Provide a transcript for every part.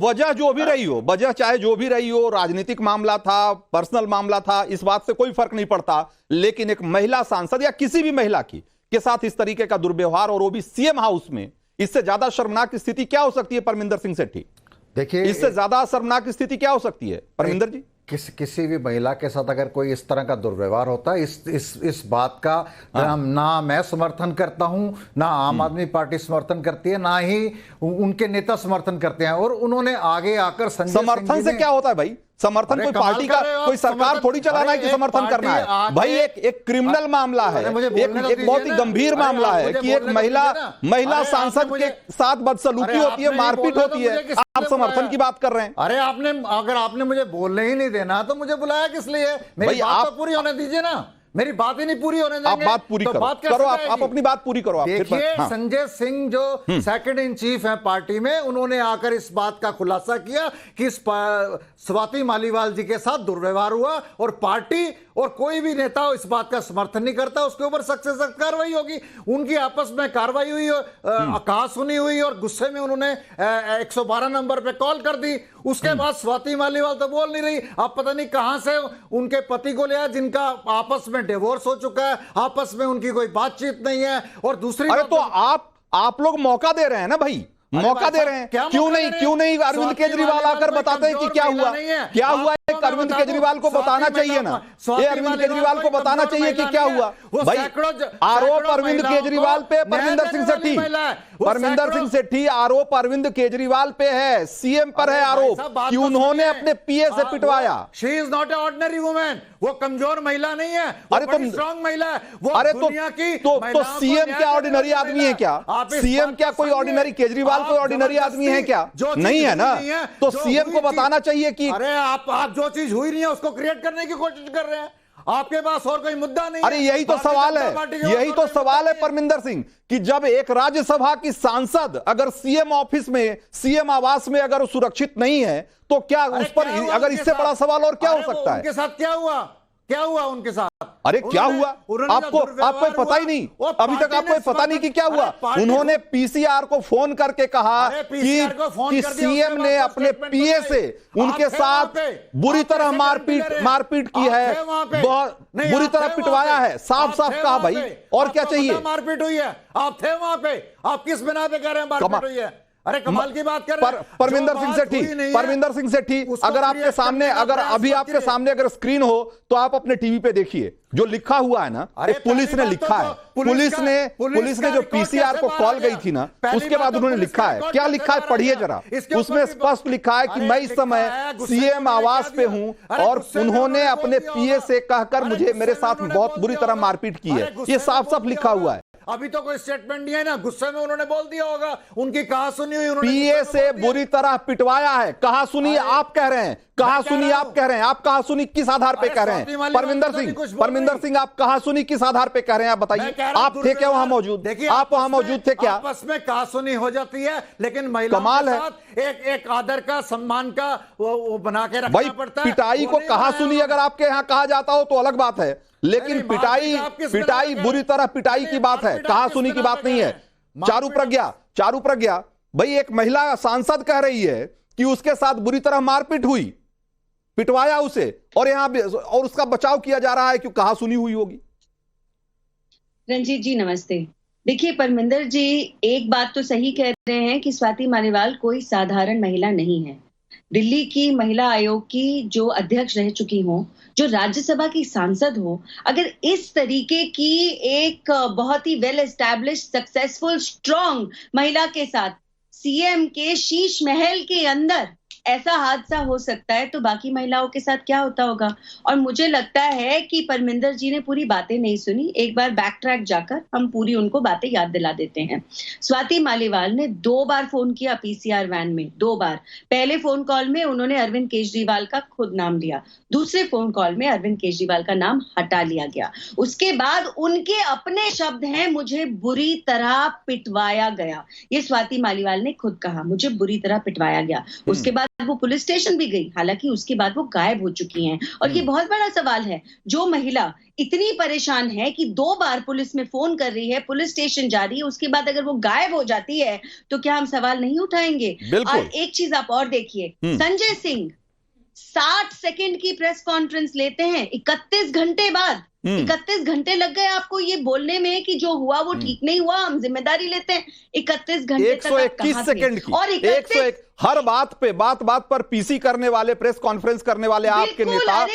वजह जो भी रही हो, वजह चाहे जो भी रही हो, राजनीतिक मामला था, पर्सनल मामला था, इस बात से कोई फर्क नहीं पड़ता, लेकिन एक महिला सांसद या किसी भी महिला की के साथ इस तरीके का दुर्व्यवहार, और वो भी सीएम हाउस में, इससे ज्यादा शर्मनाक स्थिति क्या हो सकती है परमिंदर सिंह सेठी? देखिए, इससे ज्यादा शर्मनाक स्थिति क्या हो सकती है परमिंदर जी? किसी भी महिला के साथ अगर कोई इस तरह का दुर्व्यवहार होता है, इस बात का ना मैं समर्थन करता हूं, ना आम आदमी पार्टी समर्थन करती है, ना ही उनके नेता समर्थन करते हैं। और उन्होंने आगे आकर समर्थन से क्या होता है भाई? समर्थन कोई पार्टी का, कोई सरकार थोड़ी चलाना है कि समर्थन करना है भाई। एक क्रिमिनल मामला है, एक बहुत ही गंभीर मामला है कि एक महिला सांसद के साथ बदसलूकी होती है, मारपीट होती है, आप समर्थन की बात कर रहे हैं। अरे अगर आपने मुझे बोलने ही नहीं देना तो मुझे बुलाया किस लिए? मेरी बात तो पूरी होने दीजिए ना, मेरी बात ही नहीं पूरी होने देंगे। आप बात पूरी तो करो, आप अपनी बात पूरी करो। देखिए, संजय सिंह जो सेकंड इन चीफ है पार्टी में, उन्होंने आकर इस बात का खुलासा किया कि स्वाति मालीवाल जी के साथ दुर्व्यवहार हुआ और पार्टी और कोई भी नेता इस बात का समर्थन नहीं करता, उसके ऊपर सख्त से सख्त कार्रवाई होगी। उनकी आपस में कार्रवाई हुई, कहा सुनी हुई, और गुस्से में उन्होंने 112 नंबर पे कॉल कर दी। उसके बाद स्वाति मालीवाल तो बोल नहीं रही, आप पता नहीं कहां से उनके पति को लिया, जिनका आपस में डिवोर्स हो चुका है, आपस में उनकी कोई बातचीत नहीं है। और दूसरी अरे तो आप लोग मौका दे रहे हैं ना भाई, मौका दे रहे हैं। क्यों नहीं अरविंद केजरीवाल आकर बताते हैं कि क्या हुआ? एक अरविंद केजरीवाल को बताना चाहिए ना, ये अरविंद केजरीवाल को बताना चाहिए कि क्या हुआ भाई। आरोप अरविंद केजरीवाल पे, परमिंदर सिंह सेठी आरोप अरविंद केजरीवाल पे है, सीएम पर है आरोप कि उन्होंने अपने पीए से पिटवाया। She is not a ordinary women, वो कमजोर महिला नहीं है, अरे तो स्ट्रांग महिला है। अरे तो सीएम क्या ऑर्डिनरी आदमी है क्या? सीएम क्या कोई ऑर्डिनरी, केजरीवाल कोई ऑर्डिनरी आदमी है क्या? नहीं है ना। तो सीएम को बताना चाहिए कि अरे आप जो चीज हुई नहीं है उसको क्रिएट करने की कोशिश कर रहे हैं, आपके पास और कोई मुद्दा नहीं। अरे यही तो सवाल है, यही तो सवाल है परमिंदर सिंह, कि जब एक राज्यसभा की सांसद अगर सीएम ऑफिस में, सीएम आवास में अगर सुरक्षित नहीं है, तो क्या उस पर, अगर इससे बड़ा सवाल और क्या हो सकता है? उनके साथ क्या हुआ उनके साथ? अरे क्या हुआ आपको पता ही नहीं, अभी तक आपको पता नहीं कि क्या हुआ। उन्होंने पीसीआर को फोन करके कहा कि सीएम ने अपने पीए से उनके साथ बुरी तरह मारपीट की है, बहुत बुरी तरह पिटवाया है, साफ कहा भाई। और क्या चाहिए? मारपीट हुई है, आप थे वहां पे, आप किस बिना पे कह रहे हैं मारपीट हुई है? अरे कमाल की बात कर रहे हैं। परमिंदर सिंह सेठी अगर आपके सामने, अगर अभी आपके सामने अगर स्क्रीन हो तो आप अपने टीवी पे देखिए, जो लिखा हुआ है ना, पुलिस ने लिखा है, पुलिस ने जो पीसीआर को कॉल गई थी ना, उसके बाद उन्होंने लिखा है, क्या लिखा है पढ़िए जरा। उसमें स्पष्ट लिखा है कि मैं इस समय सीएम आवास पे हूं और उन्होंने अपने पीए से कहकर मुझे, मेरे साथ बहुत बुरी तरह मारपीट की है, ये साफ लिखा हुआ है। अभी तो कोई स्टेटमेंट नहीं है ना, गुस्से में उन्होंने बोल दिया होगा, उनकी कहा सुनी हुई, पीए से बुरी तरह पिटवाया है। कहा सुनी आप कह रहे हैं, कहा सुनी आप कह रहे हैं, आप कहा सुनी किस आधार पे कह रहे हैं? परमिंदर सिंह आप कहा सुनी किस आधार पे कह रहे हैं? आप बताइए, आप थे क्या वहां मौजूद? आप वहां मौजूद थे क्या? आपस में कहा सुनी हो जाती है, लेकिन महिलाओं कमाल के है, साथ एक आदर का, सम्मान का वो बना के रखना पड़ता है। पिटाई को कहा सुनी अगर आपके यहां कहा जाता हो तो अलग बात है, लेकिन पिटाई बुरी तरह पिटाई की बात है, कहा सुनी की बात नहीं है। चारू प्रज्ञा भाई, एक महिला सांसद कह रही है कि उसके साथ बुरी तरह मारपीट हुई, पिटवाया उसे, और और उसका बचाव किया जा रहा है कि कहा सुनी हुई होगी। रंजीत जी नमस्ते। देखिए परमिंदर जी एक बात तो सही कह रहे हैं कि स्वाति मालीवाल कोई साधारण महिला नहीं है। दिल्ली की महिला आयोग की जो अध्यक्ष रह चुकी हो, जो राज्यसभा की सांसद हो, अगर इस तरीके की एक बहुत ही वेल एस्टैब्लिश्ड, सक्सेसफुल, स्ट्रॉन्ग महिला के साथ सीएम के शीश महल के अंदर ऐसा हादसा हो सकता है, तो बाकी महिलाओं के साथ क्या होता होगा। और मुझे लगता है कि परमिंदर जी ने पूरी बातें नहीं सुनी। एक बार बैक ट्रैक जाकर हम पूरी उनको बातें याद दिला देते हैं। स्वाति मालीवाल ने 2 बार फोन किया पीसीआर वैन में, 2 बार। पहले फोन कॉल में उन्होंने अरविंद केजरीवाल का खुद नाम लिया, दूसरे फोन कॉल में अरविंद केजरीवाल का नाम हटा लिया गया। उसके बाद उनके अपने शब्द हैं, मुझे बुरी तरह पिटवाया गया। ये स्वाति मालीवाल ने खुद कहा, मुझे बुरी तरह पिटवाया गया। उसके बाद वो पुलिस स्टेशन भी गई, हालांकि उसके बाद वो गायब हो चुकी हैं। और ये बहुत बड़ा सवाल है, जो महिला इतनी परेशान है कि 2 बार पुलिस में फोन कर रही है, पुलिस स्टेशन जा रही है, उसके बाद अगर वो गायब हो जाती है तो क्या हम सवाल नहीं उठाएंगे? और एक चीज आप और देखिए, संजय सिंह 60 सेकंड की प्रेस कॉन्फ्रेंस लेते हैं 31 घंटे बाद। 31 घंटे लग गए आपको ये बोलने में कि जो हुआ वो ठीक नहीं हुआ, हम जिम्मेदारी लेते हैं। 31 घंटे 121 सेकंड की और 101 हर बात पे बात पर पीसी करने वाले, प्रेस कॉन्फ्रेंस करने वाले आपके नेता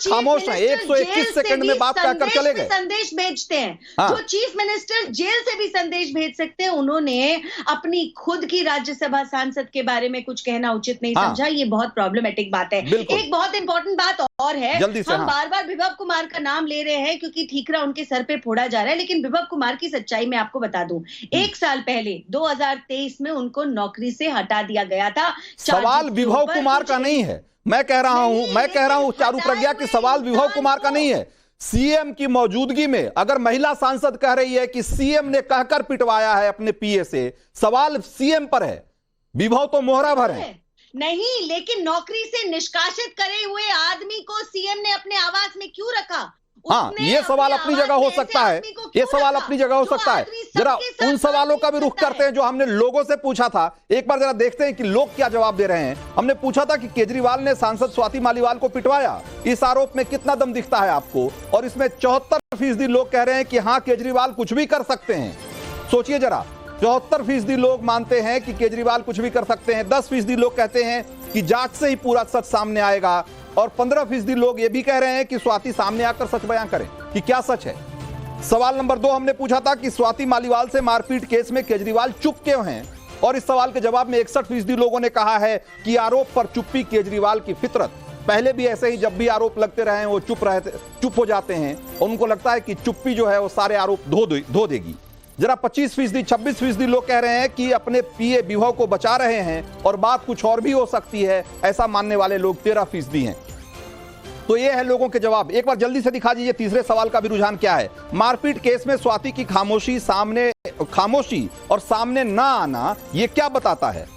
खामोश हैं। 121 सेकंड में बात कहकर चले गए। संदेश भेजते हैं, जो चीफ मिनिस्टर जेल से भी संदेश भेज सकते हैं, उन्होंने अपनी खुद की राज्यसभा सांसद के बारे में कुछ कहना उचित नहीं समझा। ये बहुत प्रॉब्लमेटिक बात है। एक बहुत इंपॉर्टेंट बात और है, हम बार बार विभव कुमार का नाम ले रहे हैं क्योंकि ठीकरा उनके सर पे फोड़ा जा रहा है, लेकिन विभव कुमार की सच्चाई मैं आपको बता दूं, 1 साल पहले 2023 में उनको नौकरी से हटा दिया गया था। सवाल विभव कुमार का नहीं है, मैं कह रहा हूं चारू प्रज्ञा की सवाल विभव कुमार का नहीं है। सीएम की मौजूदगी में अगर महिला सांसद कह रही है कि सीएम ने कहकर पिटवाया है अपने पीए से, सवाल सीएम पर है, विभव तो मोहरा भर है। नहीं, लेकिन नौकरी से निष्कासित करे हुए आदमी को सीएम ने अपने आवास में क्यों रखा? हाँ, ये सवाल अपनी जगह हो सकता है, ये सवाल अपनी जगह हो सकता है। जरा उन सवालों का भी रुख करते हैं जो हमने लोगों से पूछा था। एक बार जरा देखते हैं कि लोग क्या जवाब दे रहे हैं। हमने पूछा था कि केजरीवाल ने सांसद स्वाति मालीवाल को पिटवाया, इस आरोप में कितना दम दिखता है आपको? और इसमें 74% लोग कह रहे हैं कि हाँ, केजरीवाल कुछ भी कर सकते हैं। सोचिए जरा, 74% लोग मानते हैं कि केजरीवाल कुछ भी कर सकते हैं, 10% लोग कहते हैं कि जांच से ही पूरा सच सामने आएगा, और 15% लोग ये भी कह रहे हैं कि स्वाति सामने आकर सच बयां करें कि क्या सच है। सवाल नंबर 2 हमने पूछा था कि स्वाति मालीवाल से मारपीट केस में केजरीवाल चुप क्यों हैं, और इस सवाल के जवाब में 61% लोगों ने कहा है कि आरोप पर चुप्पी केजरीवाल की फितरत। पहले भी ऐसे ही जब भी आरोप लगते रहे वो चुप हो जाते हैं, और उनको लगता है कि चुप्पी जो है वो सारे आरोप धो देगी। जरा 25%, 26% लोग कह रहे हैं कि अपने पीए विभव को बचा रहे हैं और बात कुछ और भी हो सकती है, ऐसा मानने वाले लोग 13% हैं। तो ये है लोगों के जवाब। एक बार जल्दी से दिखा दीजिए तीसरे सवाल का भी रुझान क्या है। मारपीट केस में स्वाति की खामोशी और सामने ना आना, ये क्या बताता है?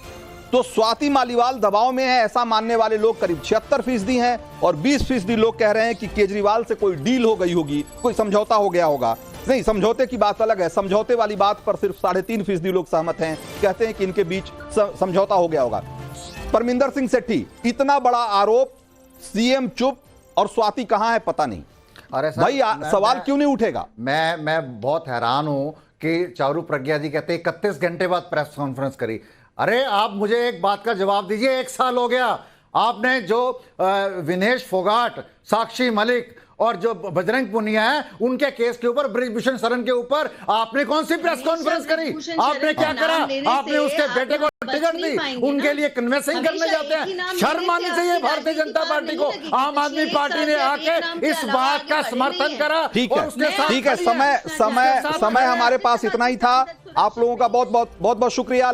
तो स्वाति मालीवाल दबाव में है ऐसा मानने वाले लोग करीब 76% हैं, और 20% लोग कह रहे हैं कि केजरीवाल से कोई डील हो गई होगी, कोई समझौता हो गया होगा। नहीं, समझौते की बात अलग है, समझौते वाली बात पर सिर्फ 3.5% लोग सहमत हैं, कहते हैं कि इनके बीच समझौता हो गया होगा। परमिंदर सिंह सेठी, इतना बड़ा आरोप, सीएम चुप और स्वाति कहां है पता नहीं। अरे भाई सवाल क्यों नहीं उठेगा? मैं बहुत हैरान हूं कि चारू प्रज्ञा जी कहते 31 घंटे बाद प्रेस कॉन्फ्रेंस करी। अरे आप मुझे एक बात का जवाब दीजिए, 1 साल हो गया, आपने जो विनेश फोगाट, साक्षी मलिक और जो बजरंग पुनिया है उनके केस के ऊपर, बृजभूषण शरण के ऊपर आपने कौन सी प्रेस कॉन्फ्रेंस करी? आपने क्या करा? आपने उसके बेटे को टिकट दी, उनके लिए कन्वेंसिंग करने जाते हैं। शर्म आनी चाहिए भारतीय जनता पार्टी को। आम आदमी पार्टी ने आके इस बात का समर्थन करा। ठीक है, समय हमारे पास इतना ही था। आप लोगों का बहुत बहुत शुक्रिया।